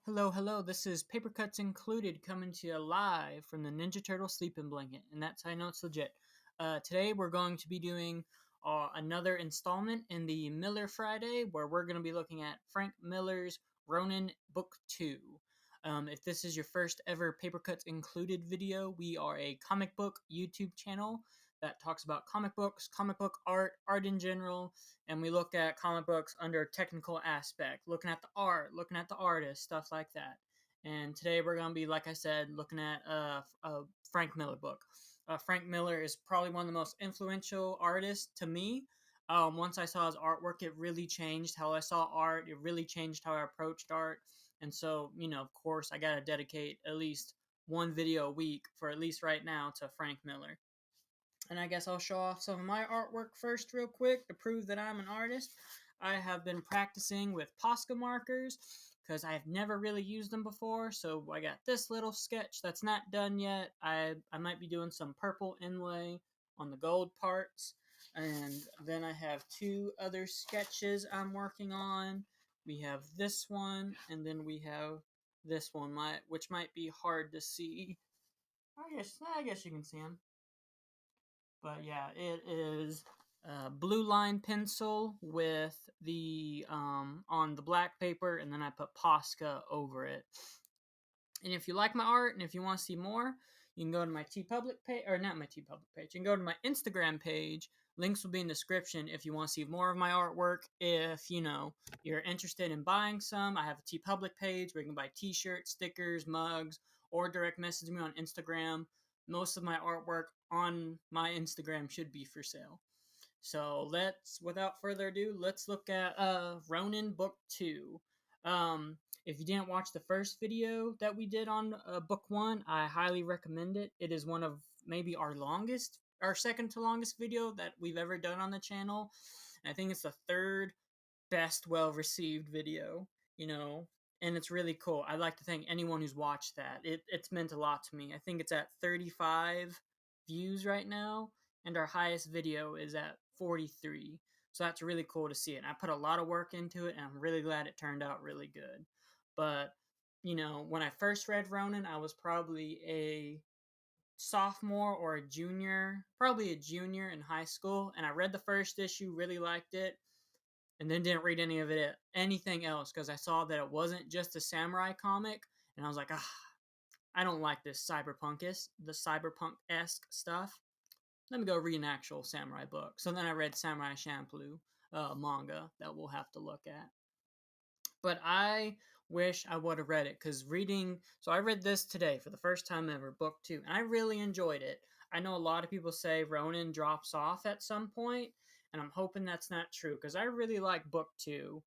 Hello, hello. This is Paper Cuts Included coming to you live from the Ninja Turtle Sleeping Blanket, and that's how I know it's legit. Today we're going to be doing another installment in the Miller Friday, where we're going to be looking at Frank Miller's Ronin Book 2. If this is your first ever Paper Cuts Included video, we are a comic book YouTube channel that talks about comic books, comic book art, art in general, and we look at comic books under a technical aspect, looking at the art, looking at the artist, stuff like that. And today we're going to be, like I said, looking at a Frank Miller book. Frank Miller is probably one of the most influential artists to me. Once I saw his artwork, it really changed how I saw art. It really changed how I approached art. And so, of course, I got to dedicate at least one video a week for at least right now to Frank Miller. And I guess I'll show off some of my artwork first real quick to prove that I'm an artist. I have been practicing with Posca markers because I've never really used them before. So I got this little sketch that's not done yet. I might be doing some purple inlay on the gold parts. And then I have two other sketches I'm working on. We have this one, and then we have this one, which might be hard to see. I guess you can see them. But yeah, it is blue line pencil with the on the black paper, and then I put Posca over it. And if you like my art and if you want to see more, you can go to my TeePublic page, or not my TeePublic page. You can go to my Instagram page. Links will be in the description if you want to see more of my artwork. If you're interested in buying some, I have a TeePublic page where you can buy T-shirts, stickers, mugs, or direct message me on Instagram. Most of my artwork on my Instagram should be for sale. So without further ado, let's look at Ronin Book 2. If you didn't watch the first video that we did on Book 1, I highly recommend it. It is one of maybe our second to longest video that we've ever done on the channel. And I think it's the third best well received video, and it's really cool. I'd like to thank anyone who's watched that. It's meant a lot to me. I think it's at 35 views right now, and our highest video is at 43. So that's really cool to see it. And I put a lot of work into it, and I'm really glad it turned out really good. But, when I first read Ronin, I was probably a sophomore or a junior, probably a junior in high school, and I read the first issue, really liked it, and then didn't read anything else because I saw that it wasn't just a samurai comic, and I was like, I don't like the cyberpunk-esque stuff. Let me go read an actual samurai book. So then I read Samurai Champloo manga that we'll have to look at. But I wish I would have read it because so I read this today for the first time ever, book 2, and I really enjoyed it. I know a lot of people say Ronin drops off at some point, and I'm hoping that's not true because I really like book 2.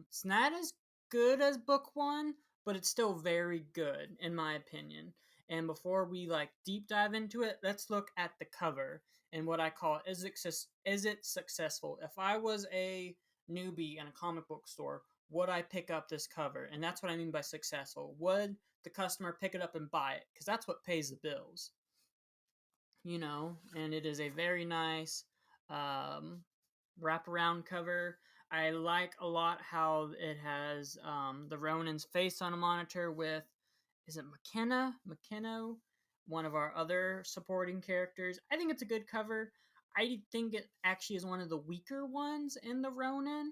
It's not as good as book 1, but it's still very good in my opinion. And before we deep dive into it, let's look at the cover and what I call is it successful? If I was a newbie in a comic book store, would I pick up this cover? And that's what I mean by successful. Would the customer pick it up and buy it? Because that's what pays the bills. And it is a very nice wraparound cover. I like a lot how it has the Ronin's face on a monitor with, is it McKenna? McKenna, one of our other supporting characters. I think it's a good cover. I think it actually is one of the weaker ones in the Ronin.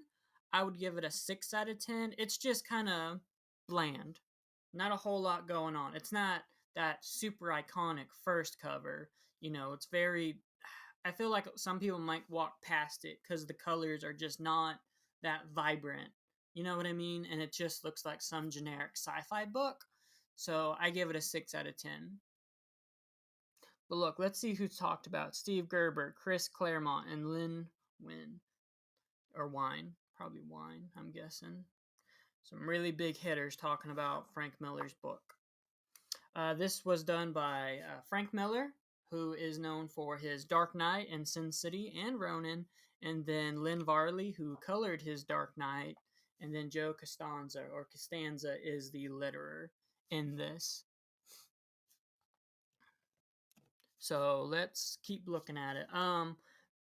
I would give it a 6 out of 10. It's just kind of bland. Not a whole lot going on. It's not that super iconic first cover. It's very. I feel like some people might walk past it because the colors are just not that vibrant. You know what I mean? And it just looks like some generic sci fi book. So I give it a 6 out of 10. But look, let's see who's talked about. Steve Gerber, Chris Claremont, and Lynn Wynn. Or Wine. Probably Wine, I'm guessing. Some really big hitters talking about Frank Miller's book. This was done by Frank Miller, who is known for his Dark Knight and Sin City and Ronin, and then Lynn Varley, who colored his Dark Knight, and then Joe Costanza is the letterer in this. So let's keep looking at it.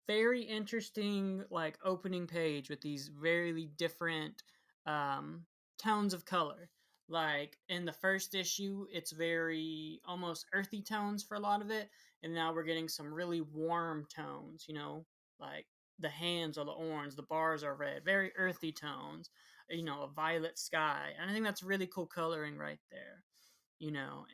Very interesting, opening page with these very different tones of color. Like in the first issue, it's very almost earthy tones for a lot of it, and now we're getting some really warm tones. Like the hands are the orange, the bars are red, very earthy tones. A violet sky, and I think that's really cool coloring right there.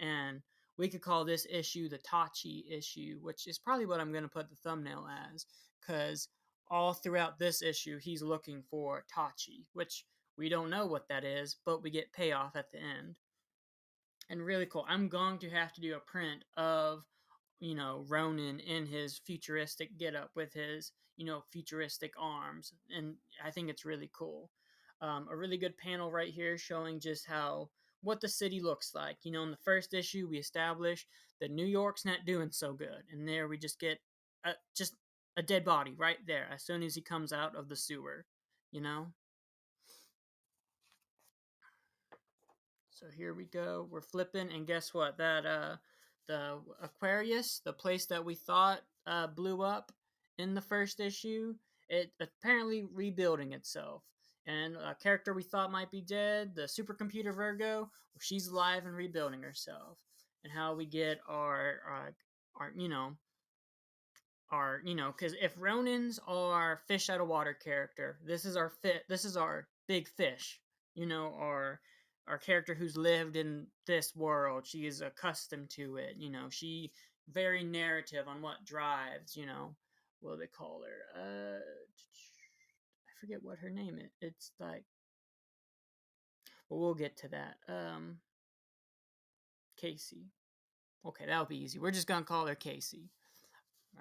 And we could call this issue the Tachi issue, which is probably what I'm going to put the thumbnail as, because all throughout this issue, he's looking for Tachi, which we don't know what that is, but we get payoff at the end. And really cool. I'm going to have to do a print of Ronin in his futuristic getup with his futuristic arms, and I think it's really cool. A really good panel right here showing just how what the city looks like. In the first issue, we established that New York's not doing so good, and there we just get just a dead body right there as soon as he comes out of the sewer. You know. So here we go. We're flipping, and guess what? That the Aquarius, the place that we thought blew up in the first issue, it apparently rebuilding itself. And a character we thought might be dead, the supercomputer Virgo, well, she's alive and rebuilding herself. And how we get our because if Ronins are fish out of water character, this is our fit. This is our big fish. Our character who's lived in this world. She is accustomed to it. She very narrative on what drives. What do they call her? I forget what her name is. It's like, well, we'll get to that. Casey. Okay, that'll be easy. We're just gonna call her Casey.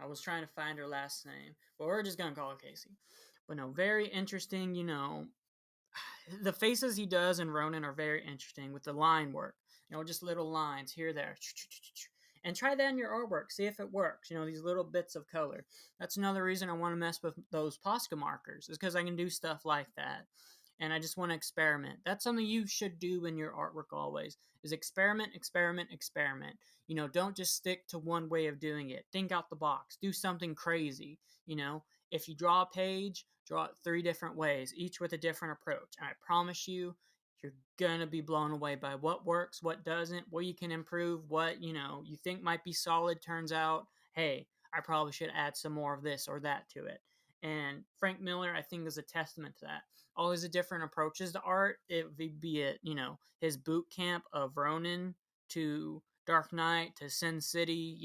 I was trying to find her last name, but we're just gonna call her Casey. But no, very interesting. The faces he does in Ronin are very interesting with the line work. Just little lines here, there, and try that in your artwork. See if it works. These little bits of color. That's another reason I want to mess with those Posca markers, is because I can do stuff like that. And I just want to experiment. That's something you should do in your artwork always, is experiment, experiment, experiment. Don't just stick to one way of doing it. Think out the box. Do something crazy. If you draw a page, draw it 3 different ways, each with a different approach. And I promise you're gonna be blown away by what works, what doesn't, what you can improve, what you think might be solid turns out, hey, I probably should add some more of this or that to it. And Frank Miller, I think, is a testament to that. All his different approaches to art, be it his boot camp of Ronin to Dark Knight to Sin City,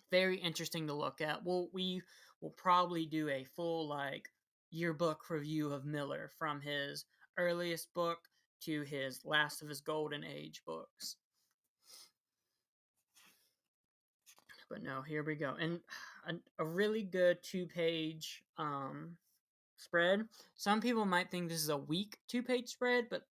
very interesting to look at. We will probably do a full yearbook review of Miller from his earliest book to his last of his golden age books. But no, here we go. And a really good 2-page spread. Some people might think this is a weak 2-page spread, but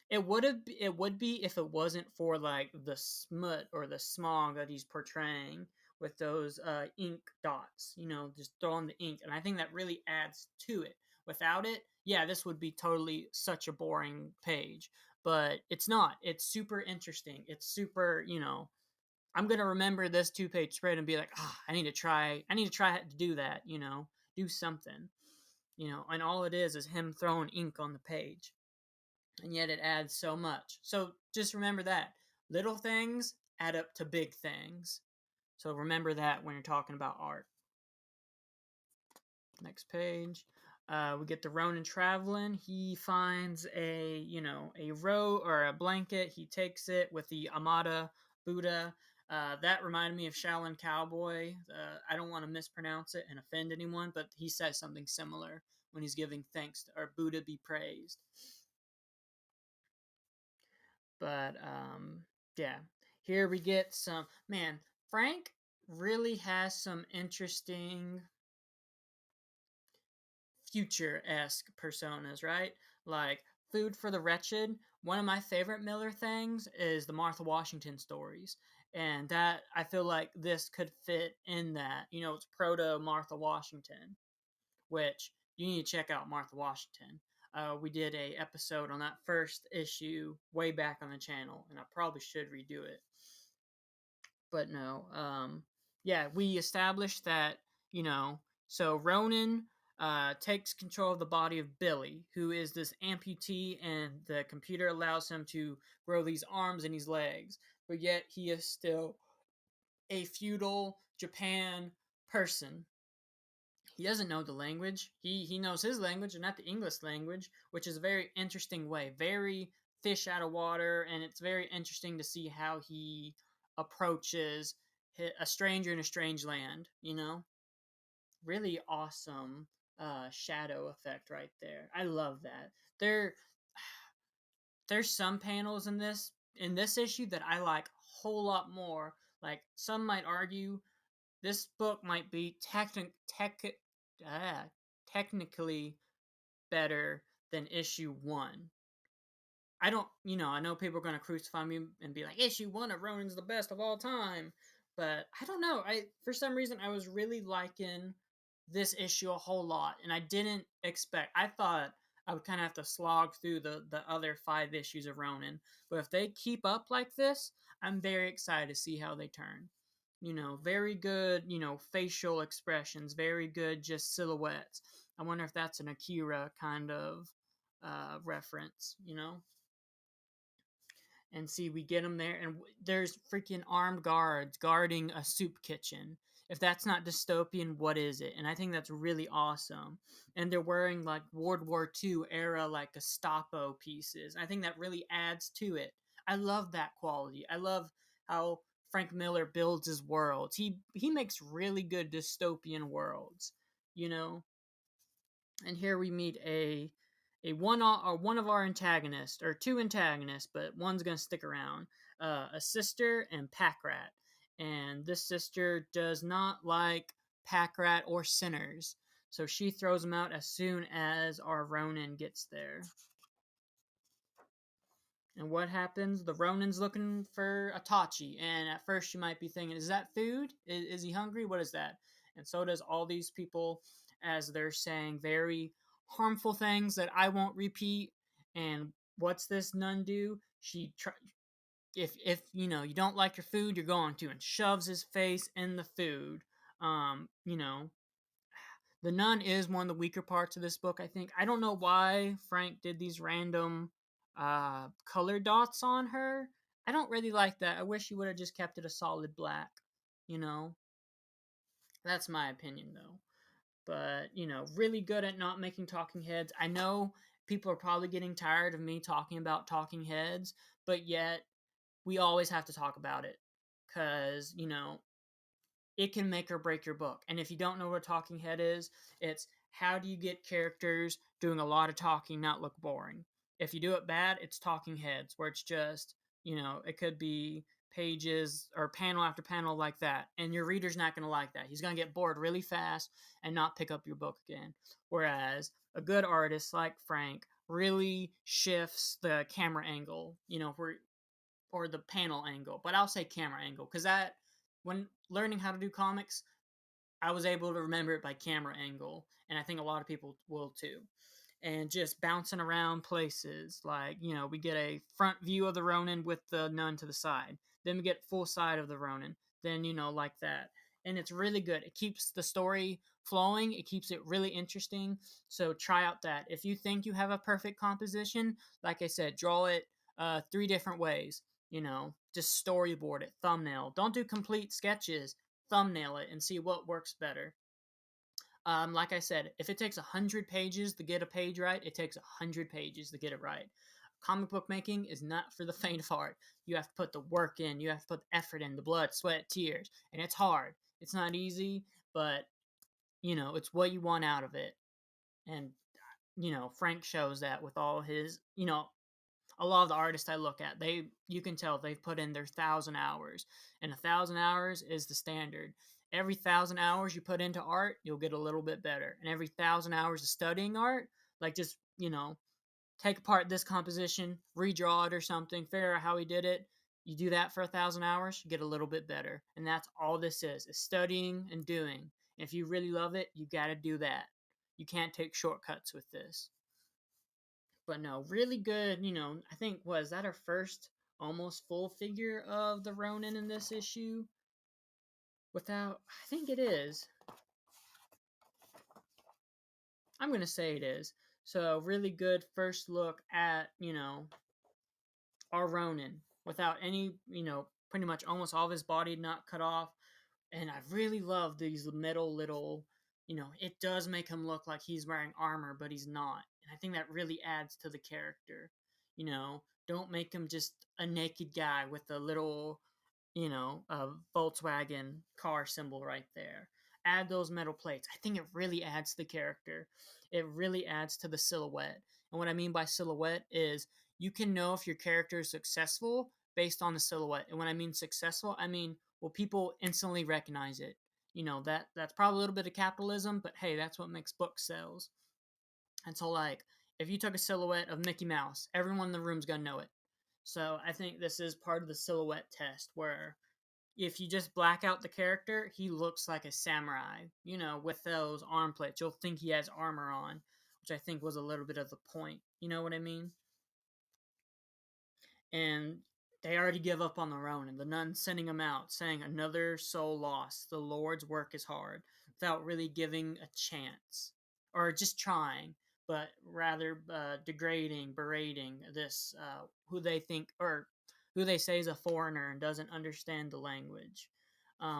it would be if it wasn't for the smut or the smog that he's portraying with those ink dots, just throwing the ink, and I think that really adds to it. Without it, yeah, this would be totally such a boring page, but it's not. It's super interesting. It's super, I'm gonna remember this 2-page spread and be like, I need to try to do that, do something, and all it is him throwing ink on the page, and yet it adds so much. So just remember that little things add up to big things. So remember that when you're talking about art. Next page. We get the Ronin traveling. He finds a robe or a blanket. He takes it with the Amada Buddha. That reminded me of Shaolin Cowboy. I don't want to mispronounce it and offend anyone, but he says something similar when he's giving thanks to, or Buddha be praised. But yeah, here we get some, man, Frank really has some interesting future-esque personas, right? Like Food for the Wretched. One of my favorite Miller things is the Martha Washington stories. And that, I feel like this could fit in that. It's proto Martha Washington, which you need to check out Martha Washington. We did a episode on that first issue way back on the channel, and I probably should redo it. But no, yeah, we established that so Ronin takes control of the body of Billy, who is this amputee, and the computer allows him to grow these arms and these legs, but yet he is still a feudal Japan person. He doesn't know the language. He knows his language and not the English language, which is a very interesting way. Very fish out of water, and it's very interesting to see how he approaches a stranger in a strange land. Really awesome shadow effect right there. I love that. There's some panels in this issue that I like a whole lot more. Like some might argue this book might be technically better than issue one. I know people are going to crucify me and be like, issue one of Ronin's the best of all time. But I don't know. For some reason, I was really liking this issue a whole lot. And I didn't I thought I would kind of have to slog through the other 5 issues of Ronin. But if they keep up like this, I'm very excited to see how they turn. Very good, facial expressions, very good just silhouettes. I wonder if that's an Akira kind of reference. And see, we get them there, and there's freaking armed guards guarding a soup kitchen. If that's not dystopian, what is it? And I think that's really awesome. And they're wearing like World War II era like Gestapo pieces. I think that really adds to it. I love that quality. I love how Frank Miller builds his worlds. He makes really good dystopian worlds, you know and here we meet one of our antagonists, or two antagonists, but one's gonna stick around. A sister and Packrat, and this sister does not like Packrat or sinners, so she throws them out as soon as our Ronin gets there. And what happens? The Ronin's looking for a Tachi, and at first you might be thinking, is that food? Is he hungry? What is that? And so does all these people, as they're saying very harmful things that I won't repeat. And what's this nun do? If you don't like your food, you're going to, and shoves his face in the food. Um, you know, the nun is one of the weaker parts of this book, I think. I don't know why Frank did these random color dots on her. I don't really like that. I wish he would have just kept it a solid black. You know, that's my opinion though. But really good at not making talking heads. I know people are probably getting tired of me talking about talking heads, but yet we always have to talk about it because it can make or break your book. And if you don't know what a talking head is, it's how do you get characters doing a lot of talking not look boring? If you do it bad, it's talking heads, where it's just, it could be pages or panel after panel like that. And your reader's not going to like that. He's going to get bored really fast and not pick up your book again. Whereas a good artist like Frank really shifts the camera angle, or the panel angle. But I'll say camera angle because when learning how to do comics, I was able to remember it by camera angle, and I think a lot of people will too. And just bouncing around places, like we get a front view of the Ronin with the nun to the side, then we get full side of the Ronin, then like that, and it's really good. It keeps the story flowing. It keeps it really interesting. So try out that. If you think you have a perfect composition, like I said, draw it 3 different ways. Just storyboard it, thumbnail. Don't do complete sketches. Thumbnail it and see what works better. Like I said, if it takes 100 pages to get a page right, it takes 100 pages to get it right. Comic book making is not for the faint of heart. You have to put the work in, you have to put the effort in, the blood, sweat, tears, and it's hard. It's not easy, but it's what you want out of it. And Frank shows that with all his, a lot of the artists I look at, you can tell they've put in their 1,000 hours, and 1,000 hours is the standard. Every 1,000 hours you put into art, you'll get a little bit better, and every 1,000 hours of studying art, like just take apart this composition, redraw it or something, figure out how he did it. You do that for 1,000 hours, you get a little bit better, and that's all this is studying and doing. And if you really love it, you got to do that. You can't take shortcuts with this. But no, really good. I think, was that our first almost full figure of the Ronin in this issue? I think it is. I'm gonna say it is. So really good first look at our Ronin without any pretty much almost all of his body not cut off, and I really love these metal little. It does make him look like he's wearing armor, but he's not, and I think that really adds to the character. Don't make him just a naked guy with a little a Volkswagen car symbol right there. Add those metal plates. I think it really adds to the character. It really adds to the silhouette. And what I mean by silhouette is you can know if your character is successful based on the silhouette. And when I mean successful, I mean will people instantly recognize it. That's probably a little bit of capitalism, but hey, that's what makes book sales. And so like if you took a silhouette of Mickey Mouse, everyone in the room's gonna know it. So I think this is part of the silhouette test where if you just black out the character, he looks like a samurai, with those arm plates. You'll think he has armor on, which I think was a little bit of the point. You know what I mean? And they already give up on the Ronin. The nuns sending him out, saying another soul lost. The Lord's work is hard, without really giving a chance or just trying, but rather degrading, berating this who they think or who they say is a foreigner and doesn't understand the language.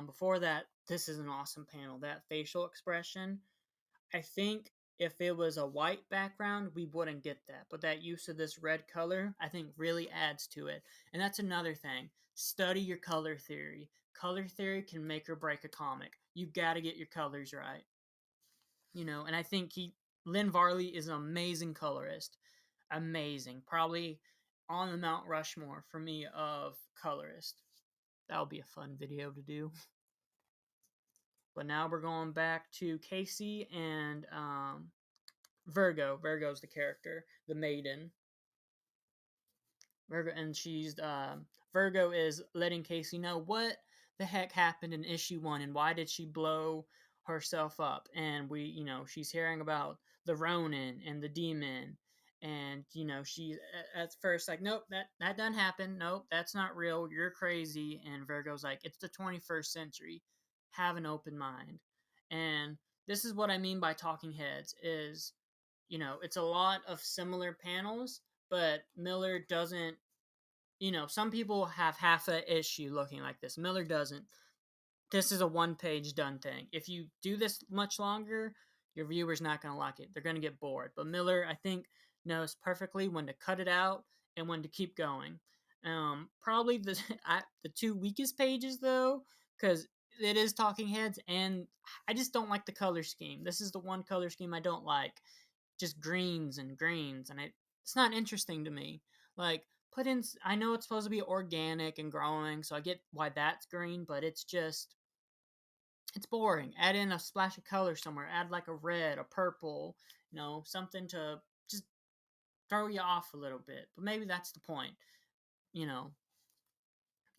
Before that, this is an awesome panel. That facial expression, I think if it was a white background, we wouldn't get that. But that use of this red color, I think, really adds to it. And that's another thing. Study your color theory. Color theory can make or break a comic. You got to get your colors right. And I think Lynn Varley is an amazing colorist. Amazing. Probably on the Mount Rushmore for me of colorist. That would be a fun video to do. But now we're going back to Casey and Virgo. Virgo's the character, the maiden. Virgo, and she's Virgo is letting Casey know what the heck happened in issue 1 and why did she blow herself up. And she's hearing about the Ronin and the demon, and she at first like, nope, that doesn't happen. Nope, that's not real. You're crazy. And Virgo's like, it's the 21st century. Have an open mind. And this is what I mean by talking heads is it's a lot of similar panels, but Miller doesn't, some people have half a issue looking like this. Miller doesn't. This is a one-page done thing. If you do this much longer, your viewer's not going to like it. They're going to get bored. But Miller, I think, knows perfectly when to cut it out and when to keep going. Probably the two weakest pages, though, because it is talking heads, and I just don't like the color scheme. This is the one color scheme I don't like, just greens and greens, and it's not interesting to me. Like, put in, I know it's supposed to be organic and growing, so I get why that's green, but it's boring. Add in a splash of color somewhere. Add like a red, a purple, something to just throw you off a little bit. But maybe that's the point. You know,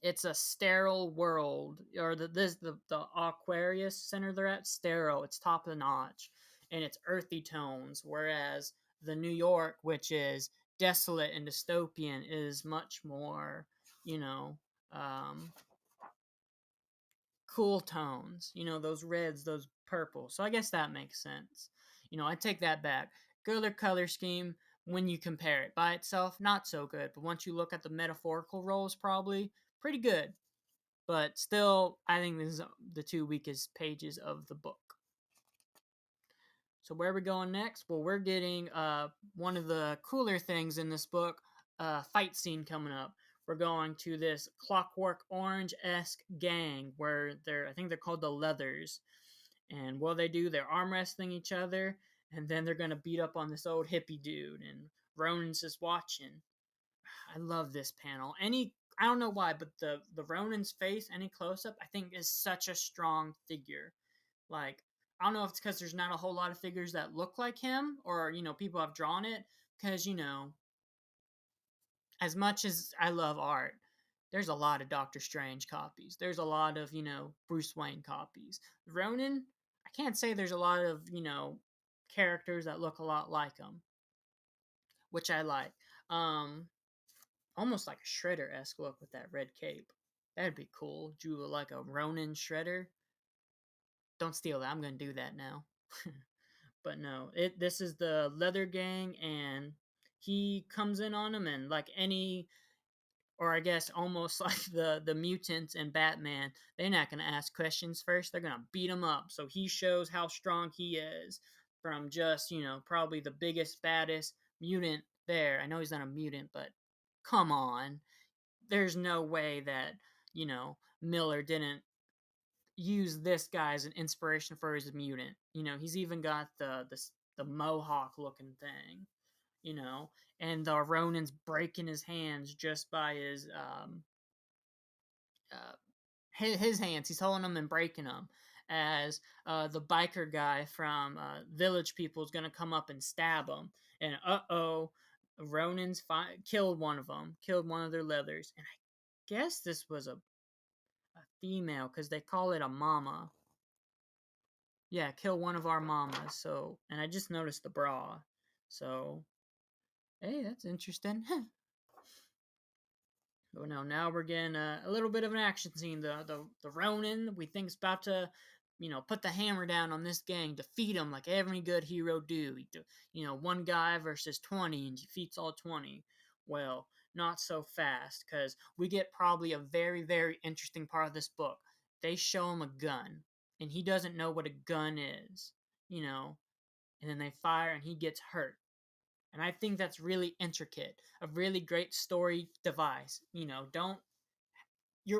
it's a sterile world, or the Aquarius center they're at, sterile. It's top of the notch, and it's earthy tones. Whereas the New York, which is desolate and dystopian, is much more, you know, um, cool tones. Those reds, those purples. So I guess that makes sense. I take that back. Good color scheme when you compare it by itself, not so good. But once you look at the metaphorical roles, probably pretty good. But still, I think this is the two weakest pages of the book. So where are we going next? Well, we're getting one of the cooler things in this book, fight scene coming up. We're going to this Clockwork Orange-esque gang where I think they're called the Leathers. And what they do, they're arm wrestling each other, and then they're going to beat up on this old hippie dude, and Ronin's just watching. I love this panel. I don't know why, but the Ronin's face, any close up, I think is such a strong figure. Like, I don't know if it's because there's not a whole lot of figures that look like him, or people have drawn it. Because as much as I love art, there's a lot of Doctor Strange copies. There's a lot of Bruce Wayne copies. Ronin, I can't say there's a lot of characters that look a lot like him, which I like. Almost like a Shredder-esque look with that red cape. That'd be cool. Do like a Ronin Shredder. Don't steal that. I'm gonna do that now. But no, this is the Leather Gang, and he comes in on them, and like any, or I guess almost like the mutants and Batman, they're not gonna ask questions first. They're gonna beat him up. So he shows how strong he is from just probably the biggest baddest mutant there. I know he's not a mutant, but come on, there's no way that Miller didn't use this guy as an inspiration for his mutant. He's even got the mohawk looking thing. You know, and the Ronin's breaking his hands just by uh, his hands. He's holding them and breaking them. As the biker guy from Village People is gonna come up and stab him, and Ronin's killed one of them, killed one of their leathers, and I guess this was a female because they call it a mama. Yeah, kill one of our mamas. So, and I just noticed the bra. So, hey, that's interesting. But no, now we're getting a little bit of an action scene. The Ronin we think's about to, put the hammer down on this gang, defeat them like every good hero do. One guy versus 20 and defeats all 20. Well, not so fast, because we get probably a very, very interesting part of this book. They show him a gun, and he doesn't know what a gun is, and then they fire and he gets hurt. And I think that's really intricate, a really great story device. Don't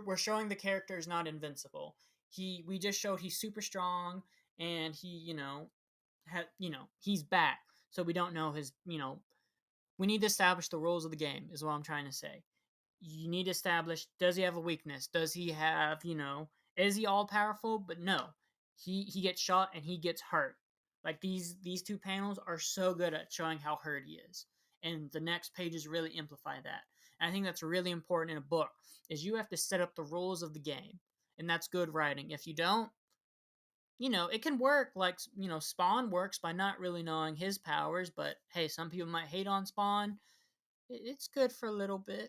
we're showing the character is not invincible. We just showed he's super strong, and he he's back. So we don't know his we need to establish the rules of the game is what I'm trying to say. You need to establish, does he have a weakness? Does he have, is he all powerful? But no. He gets shot and he gets hurt. Like these two panels are so good at showing how hurt he is. And the next pages really amplify that. And I think that's really important in a book is you have to set up the rules of the game. And that's good writing. If you don't, it can work like, Spawn works by not really knowing his powers, but hey, some people might hate on Spawn. It's good for a little bit.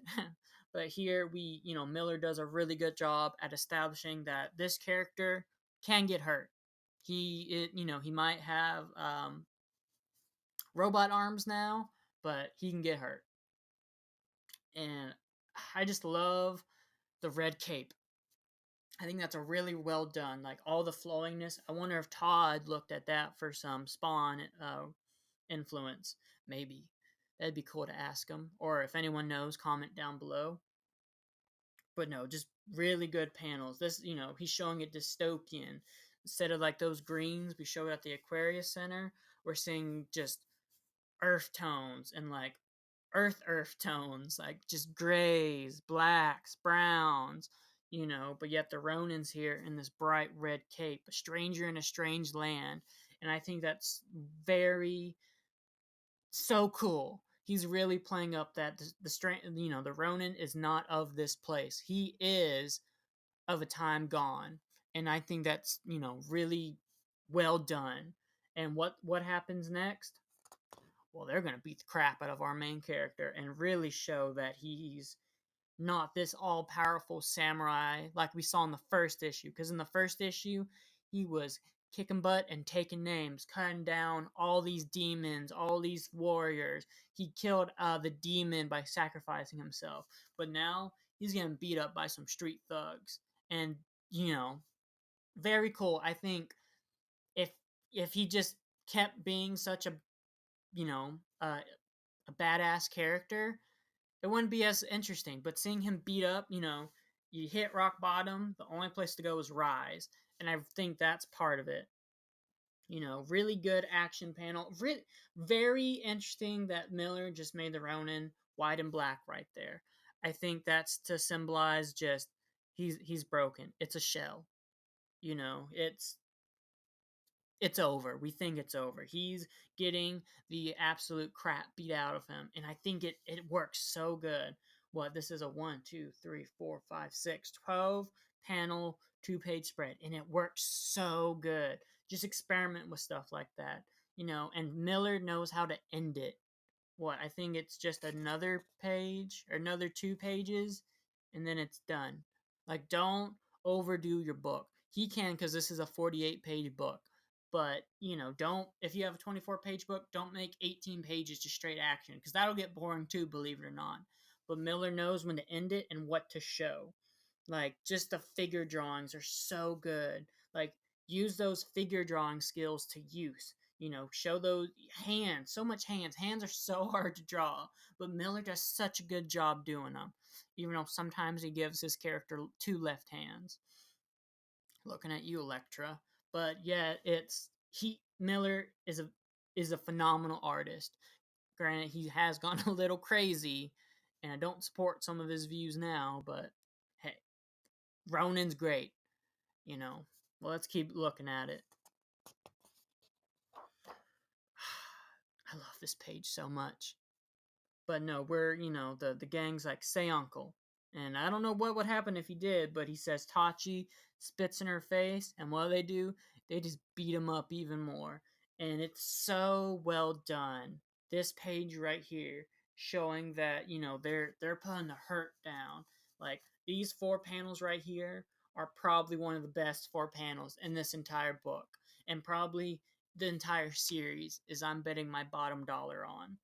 But here Miller does a really good job at establishing that this character can get hurt. He might have robot arms now, but he can get hurt. And I just love the red cape. I think that's a really well done, like all the flowingness. I wonder if Todd looked at that for some Spawn influence. Maybe that'd be cool to ask him, or if anyone knows, comment down below. But no, just really good panels. This, he's showing it dystopian. Instead of like those greens we showed at the Aquarius Center, we're seeing just earth tones and like earth tones, like just grays, blacks, browns, but yet the Ronin's here in this bright red cape, a stranger in a strange land. And I think that's very so cool. He's really playing up that the Ronin is not of this place. He is of a time gone, and I think that's really well done. And what happens next? Well, they're gonna beat the crap out of our main character and really show that he's not this all powerful samurai like we saw in the first issue. Because in the first issue, he was kicking butt and taking names, cutting down all these demons, all these warriors. He killed the demon by sacrificing himself. But now he's getting beat up by some street thugs. And, very cool. I think if he just kept being such a, you know, uh, a badass character, it wouldn't be as interesting. But seeing him beat up, you hit rock bottom, the only place to go is rise. And I think that's part of it. Really good action panel. Very interesting that Miller just made the Ronin white and black right there. I think that's to symbolize just he's broken. It's a shell. It's over. We think it's over. He's getting the absolute crap beat out of him, and I think it works so good. What this is a 1, 2, 3, 4, 5, 6, 12 panel 2-page spread, and it works so good. Just experiment with stuff like that, and Miller knows how to end it. I think it's just another page or another 2 pages, and then it's done. Like, don't overdo your book. He can, because this is a 48-page book. But don't, if you have a 24-page book, don't make 18 pages just straight action, because that'll get boring too, believe it or not. But Miller knows when to end it and what to show. Like, just the figure drawings are so good. Like, use those figure drawing skills to use. Show those hands. So much hands. Hands are so hard to draw, but Miller does such a good job doing them. Even though sometimes he gives his character two left hands. Looking at you, Electra. But yeah, it's he Miller is a phenomenal artist. Granted, he has gone a little crazy, and I don't support some of his views now, but hey, Ronin's great. Well, let's keep looking at it. I love this page so much. But no, we're, the gang's like, say uncle. And I don't know what would happen if he did, but he says Tachi, spits in her face, and what do? They just beat him up even more. And it's so well done. This page right here, showing that, they're putting the hurt down. Like, these 4 panels right here are probably one of the best 4 panels in this entire book. And probably the entire series is, I'm betting my bottom dollar on.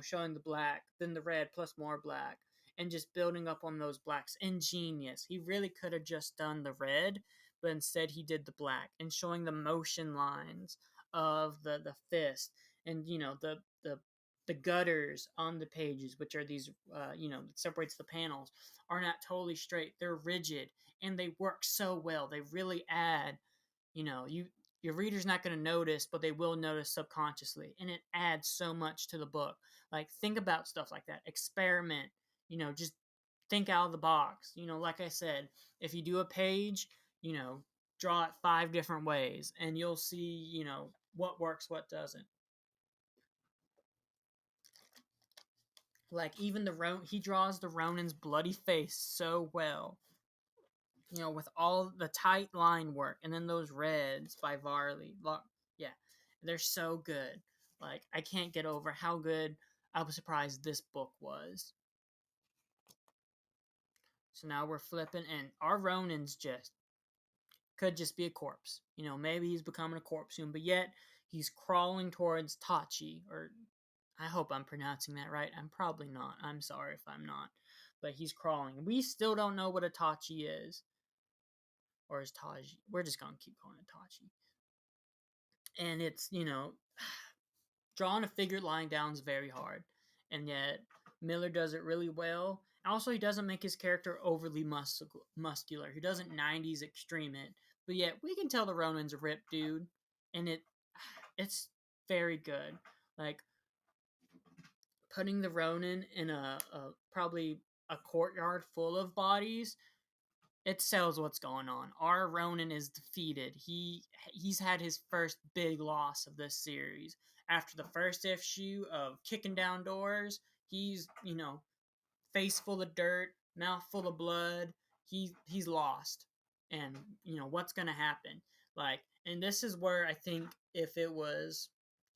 Showing the black, then the red plus more black, and just building up on those blacks. Ingenious. He really could have just done the red, but instead he did the black, and showing the motion lines of the fist, and the gutters on the pages, which are these, that separates the panels, are not totally straight. They're rigid, and they work so well. They really add, your reader's not going to notice, but they will notice subconsciously, and it adds so much to the book. Like, think about stuff like that. Experiment. Just think out of the box. Like I said, if you do a page, you know, draw it 5 different ways, and you'll see, what works, what doesn't. Like, even he draws the Ronin's bloody face so well. With all the tight line work, and then those reds by Varley. Yeah, they're so good. Like, I can't get over how good I was surprised this book was. So now we're flipping, and our Ronin's could just be a corpse. Maybe he's becoming a corpse soon, but yet he's crawling towards Tachi, or I hope I'm pronouncing that right. I'm probably not. I'm sorry if I'm not. But he's crawling. We still don't know what a Tachi is. Or is Taji? We're just going to keep calling it Tachi. And it's, drawing a figure lying down is very hard. And yet, Miller does it really well. And also, he doesn't make his character overly muscular. He doesn't 90s extreme it. But yet, we can tell the Ronin's a ripped dude. And it's very good. Like, putting the Ronin in a probably a courtyard full of bodies, it sells what's going on. Our Ronin is defeated. He's had his first big loss of this series. After the first issue of kicking down doors, he's, face full of dirt, mouth full of blood. He's lost. And, what's gonna happen? Like, and this is where I think if it was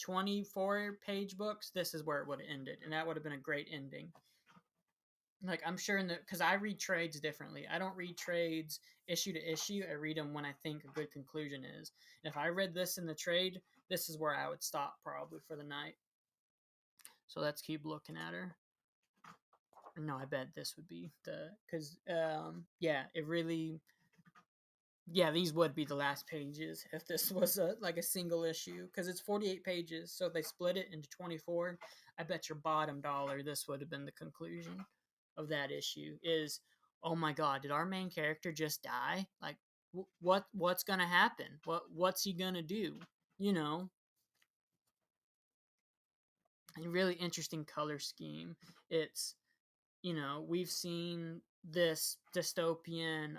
24-page books, this is where it would have ended. And that would have been a great ending. Like, I'm sure because I read trades differently. I don't read trades issue to issue. I read them when I think a good conclusion is. If I read this in the trade, this is where I would stop probably for the night. So let's keep looking at her. No, I bet this would be because yeah, it really, yeah, these would be the last pages if this was like a single issue, because it's 48 pages. So if they split it into 24, I bet your bottom dollar this would have been the conclusion of that issue is, oh my god, did our main character just die? Like, what's gonna happen? What's he gonna do? A really interesting color scheme. It's, we've seen this dystopian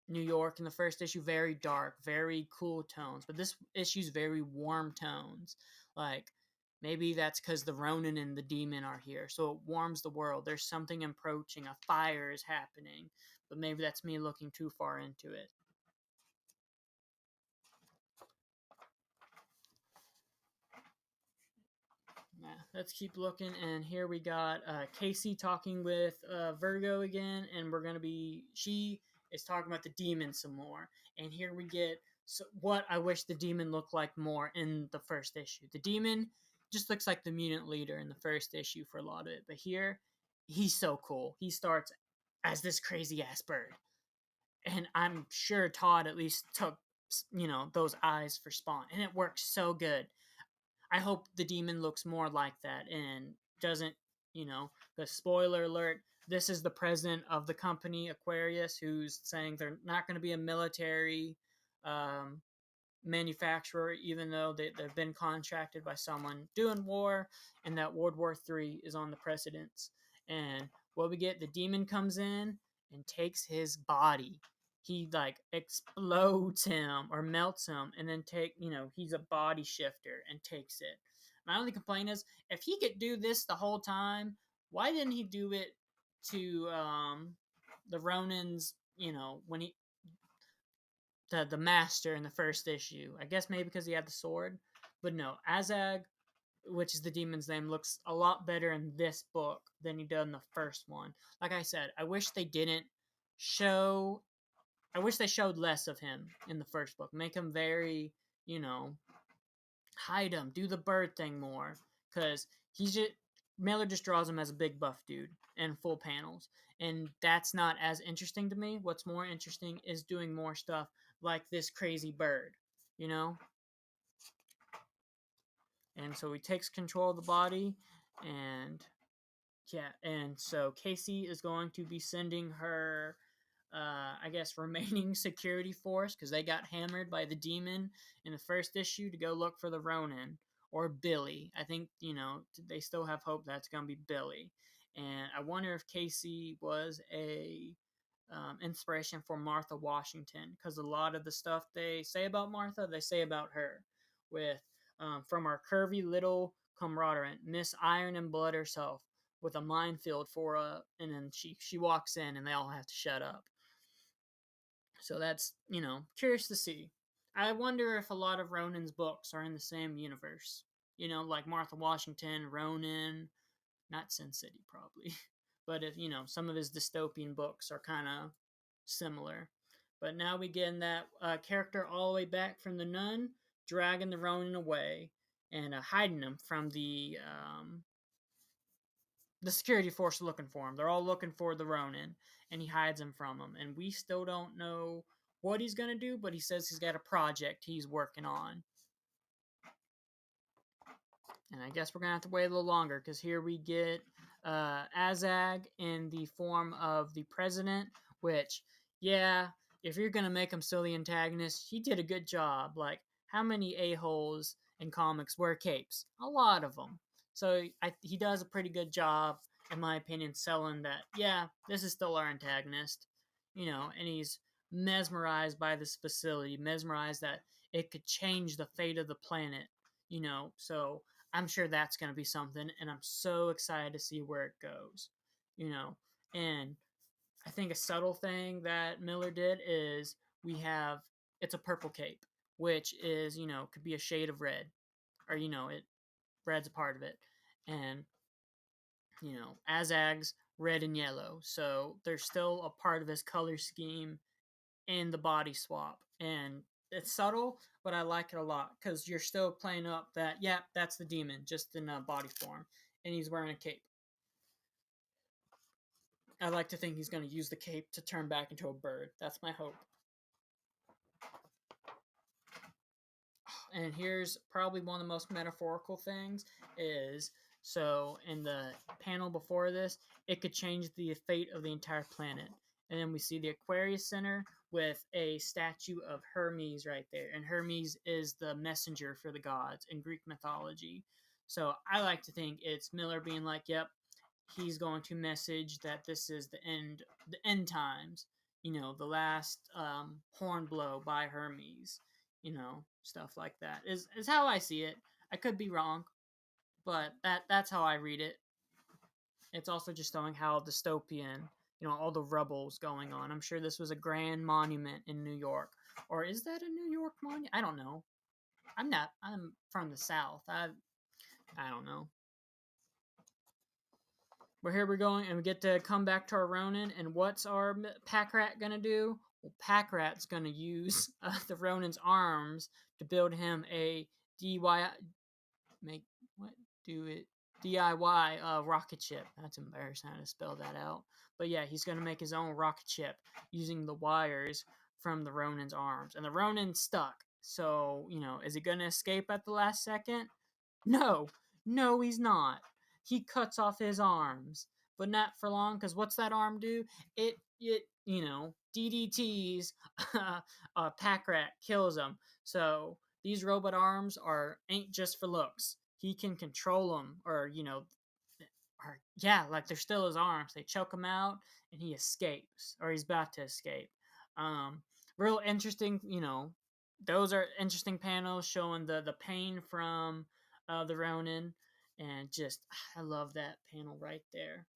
New York in the first issue, very dark, very cool tones, but this issue's very warm tones. Like, maybe that's because the Ronin and the demon are here, so it warms the world. There's something approaching, a fire is happening, but maybe that's me looking too far into it. Yeah, let's keep looking, and here we got Casey talking with Virgo again, and she is talking about the demon some more, and here we get So what I wish the demon looked like more in the first issue. The demon just looks like the mutant leader in the first issue for a lot of it, but here he's so cool. He starts as this crazy ass bird, and I'm sure Todd at least took those eyes for Spawn, and it works so good. I hope the demon looks more like that and doesn't, the spoiler alert. This is the president of the company Aquarius who's saying they're not going to be a military um, manufacturer, even though they've been contracted by someone doing war, and that World War III is on the precedence. And what we get, the demon comes in and takes his body. He like explodes him or melts him, and then he's a body shifter and takes it. My only complaint is if he could do this the whole time, why didn't he do it to the Ronins? When he the master in the first issue. I guess maybe because he had the sword. But no, Azag, which is the demon's name, looks a lot better in this book than he did in the first one. Like I said, I wish they didn't show. I wish they showed less of him in the first book. Make him very, hide him, do the bird thing more, because he's just Miller just draws him as a big buff dude in full panels, and that's not as interesting to me. What's more interesting is doing more stuff like this crazy bird, you know. And so he takes control of the body, and yeah, and so Casey is going to be sending her I guess, remaining security force because they got hammered by the demon in the first issue to go look for the Ronin or Billy. I think, they still have hope that's going to be Billy. And I wonder if Casey was a inspiration for Martha Washington because a lot of the stuff they say about Martha, they say about her. With from our curvy little camaraderie, Miss Iron and Blood herself, with a minefield for and then she walks in and they all have to shut up. So that's, curious to see. I wonder if a lot of Ronin's books are in the same universe. Like Martha Washington, Ronin, not Sin City probably. But if, some of his dystopian books are kind of similar. But now we get in that character all the way back from the nun, dragging the Ronin away and hiding him from the security force looking for him. They're all looking for the Ronin, and he hides him from them. And we still don't know what he's gonna do, but he says he's got a project he's working on. And I guess we're gonna have to wait a little longer because here we get Azag in the form of the president. Which, yeah, if you're gonna make him still the antagonist, he did a good job. Like, how many a-holes in comics wear capes? A lot of them. So he does a pretty good job, in my opinion, selling that. Yeah, this is still our antagonist. And he's mesmerized by this facility, mesmerized that it could change the fate of the planet. So I'm sure that's going to be something, and I'm so excited to see where it goes. And I think a subtle thing that Miller did is it's a purple cape, which is could be a shade of red, or red's a part of it, and Azag's red and yellow, so there's still a part of his color scheme in the body swap, and it's subtle, but I like it a lot because you're still playing up that that's the demon just in a body form, and he's wearing a cape. I like to think he's going to use the cape to turn back into a bird. That's my hope. And here's probably one of the most metaphorical things is, so in the panel before this, it could change the fate of the entire planet. And then we see the Aquarius Center with a statue of Hermes right there. And Hermes is the messenger for the gods in Greek mythology. So I like to think it's Miller being like, yep, he's going to message that this is the end times, the last horn blow by Hermes, stuff like that is how I see it. I could be wrong, but that's how I read it. It's also just showing how dystopian, all the rubble's going on. I'm sure this was a grand monument in New York, or is that a New York monument? I don't know. I'm from the South. I don't know. But here we're going, and we get to come back to our Ronin. And what's our pack rat gonna do? Well, Packrat's going to use the Ronin's arms to build him a DIY make what do it DIY rocket ship. That's embarrassing how to spell that out. But yeah, he's going to make his own rocket ship using the wires from the Ronin's arms. And the Ronin's stuck. So, is he going to escape at the last second? No, no, he's not. He cuts off his arms, but not for long. Because what's that arm do? It DDTs Packrat, kills him. So these robot arms ain't just for looks. He can control them, or like they're still his arms. They choke him out, and he escapes, or he's about to escape. Um, Real interesting. Those are interesting panels showing the pain from the Ronin, and just I love that panel right there.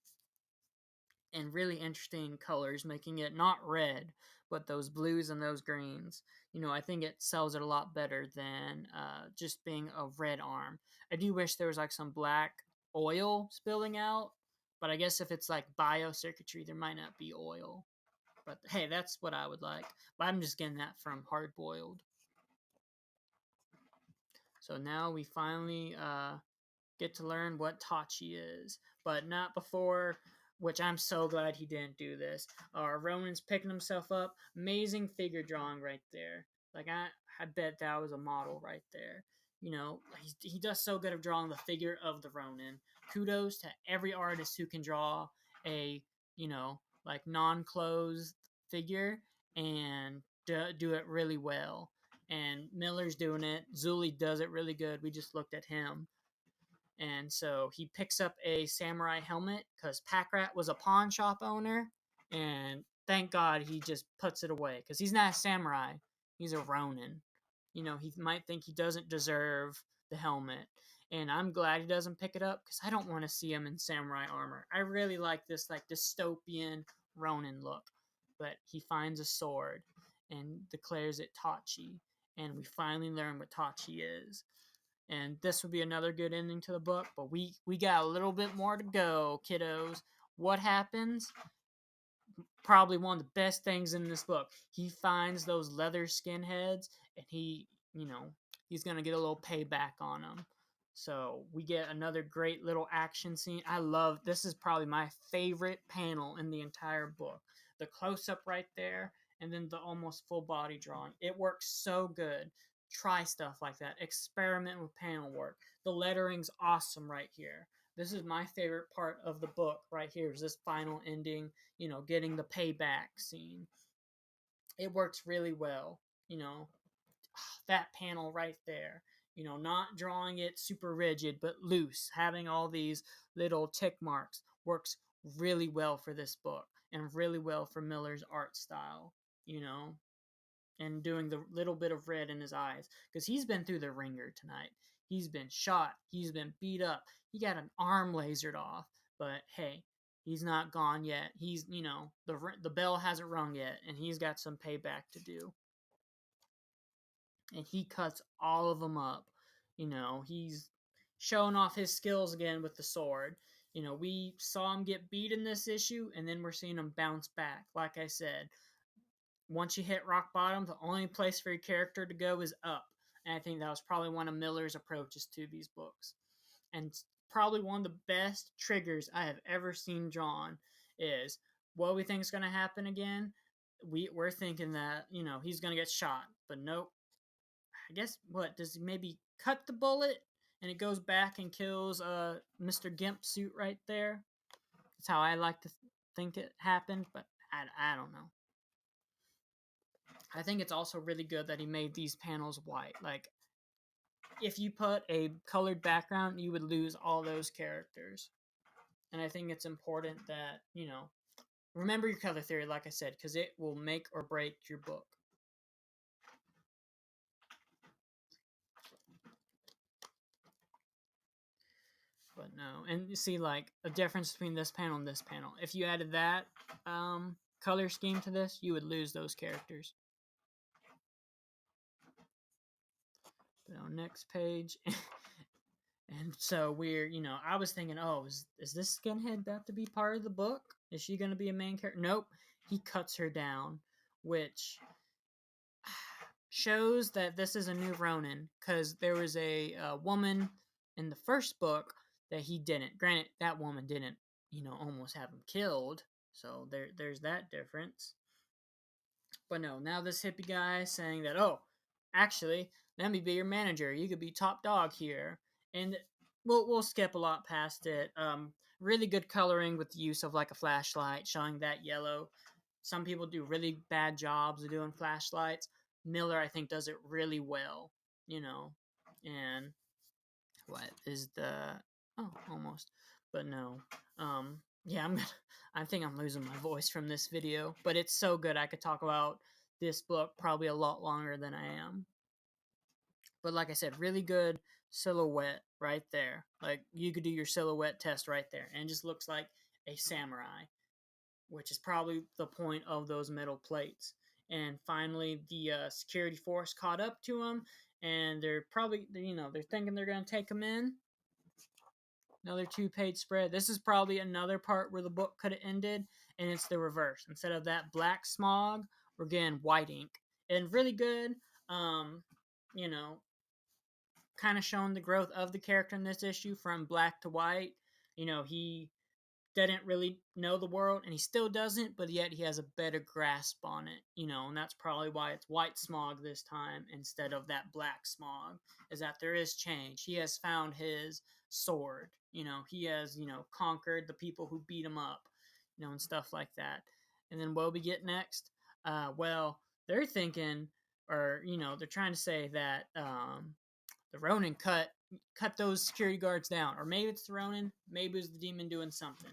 And really interesting colors, making it not red, but those blues and those greens. I think it sells it a lot better than just being a red arm. I do wish there was like some black oil spilling out, but I guess if it's like biocircuitry, there might not be oil. But hey, that's what I would like. But I'm just getting that from hard boiled. So now we finally get to learn what Tachi is, but not before, which I'm so glad he didn't do this. Ronin's picking himself up. Amazing figure drawing right there. Like, I bet that was a model right there. He does so good of drawing the figure of the Ronin. Kudos to every artist who can draw a, like non-clothed figure and do it really well. And Miller's doing it. Zuli does it really good. We just looked at him. And so he picks up a samurai helmet because Packrat was a pawn shop owner. And thank God he just puts it away because he's not a samurai. He's a Ronin. He might think he doesn't deserve the helmet. And I'm glad he doesn't pick it up because I don't want to see him in samurai armor. I really like this like dystopian Ronin look. But he finds a sword and declares it Tachi. And we finally learn what Tachi is. And this would be another good ending to the book, but we got a little bit more to go, kiddos. What happens? Probably one of the best things in this book. He finds those leather skinheads, and he's gonna get a little payback on them. So we get another great little action scene. I love this. Is probably my favorite panel in the entire book. The close up right there, and then the almost full body drawing. It works so good. Try stuff like that. Experiment with panel work. The lettering's awesome right here. This is my favorite part of the book right here. Is this final ending? Getting the payback scene. It works really well. That panel right there. Not drawing it super rigid, but loose. Having all these little tick marks works really well for this book and really well for Miller's art style. And doing the little bit of red in his eyes because he's been through the ringer tonight. He's been shot. He's been beat up. He got an arm lasered off. But hey, he's not gone yet. He's the bell hasn't rung yet, and he's got some payback to do. And he cuts all of them up. He's showing off his skills again with the sword. We saw him get beat in this issue, and then we're seeing him bounce back. Like I said, once you hit rock bottom, the only place for your character to go is up. And I think that was probably one of Miller's approaches to these books. And probably one of the best triggers I have ever seen drawn is what we think is going to happen again. We're thinking that, he's going to get shot. But nope. I guess, does he maybe cut the bullet and it goes back and kills Mr. Gimp suit right there? That's how I like to think it happened, but I don't know. I think it's also really good that he made these panels white. Like, if you put a colored background, you would lose all those characters. And I think it's important that, remember your color theory, like I said, because it will make or break your book. But no, and you see, like, a difference between this panel and this panel. If you added that color scheme to this, you would lose those characters. But on next page... And so we're, I was thinking, oh, is this skinhead about to be part of the book? Is she going to be a main character? Nope. He cuts her down which shows that this is a new Ronin, because there was a woman in the first book that he didn't. Granted, that woman didn't, almost have him killed, so there's that difference. But no, now this hippie guy is saying that, oh, actually, let me be your manager. You could be top dog here, and we'll skip a lot past it. Really good coloring with the use of like a flashlight, showing that yellow. Some people do really bad jobs of doing flashlights. Miller, I think, does it really well, and what is the oh almost, but no, yeah, I think I'm losing my voice from this video, but it's so good I could talk about this book probably a lot longer than I am. But like I said, really good silhouette right there. Like you could do your silhouette test right there, and it just looks like a samurai, which is probably the point of those metal plates. And finally, the security force caught up to him, and they're probably, they're thinking they're going to take him in. Another 2-page spread. This is probably another part where the book could have ended, and it's the reverse. Instead of that black smog, we're getting white ink. And really good, um, you know, kind of showing the growth of the character in this issue from black to white. He didn't really know the world, and he still doesn't, but yet he has a better grasp on it, and that's probably why it's white smog this time instead of that black smog, is that there is change. He has found his sword, he has, conquered the people who beat him up, and stuff like that. And then what we get next? Well, they're thinking, or, they're trying to say that the Ronin cut those security guards down, or maybe it's the Ronin, maybe it's the demon doing something.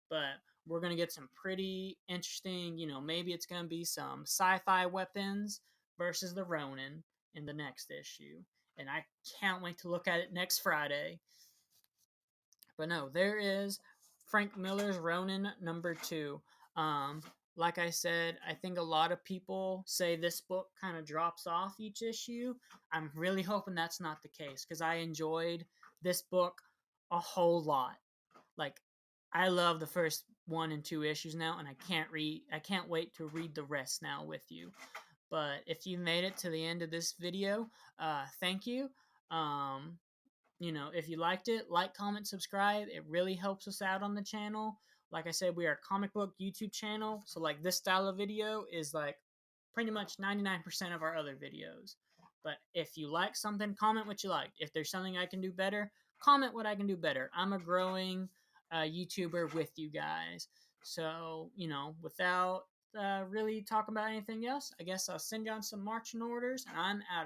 But we're gonna get some pretty interesting, maybe it's gonna be some sci-fi weapons versus the Ronin in the next issue, and I can't wait to look at it next Friday. But no, there is Frank Miller's Ronin #2. Um, like I said, I think a lot of people say this book kind of drops off each issue. I'm really hoping that's not the case, because I enjoyed this book a whole lot. Like, I love the first 1 and 2 issues now, and I can't wait to read the rest now with you. But if you made it to the end of this video, thank you. Um, if you liked it, like, comment, subscribe. It really helps us out on the channel. Like I said, we are a comic book YouTube channel, so like this style of video is like pretty much 99% of our other videos. But if you like something, comment what you liked. If there's something I can do better, comment what I can do better. I'm a growing YouTuber with you guys. So, without really talking about anything else, I guess I'll send you on some marching orders, and I'm out of here.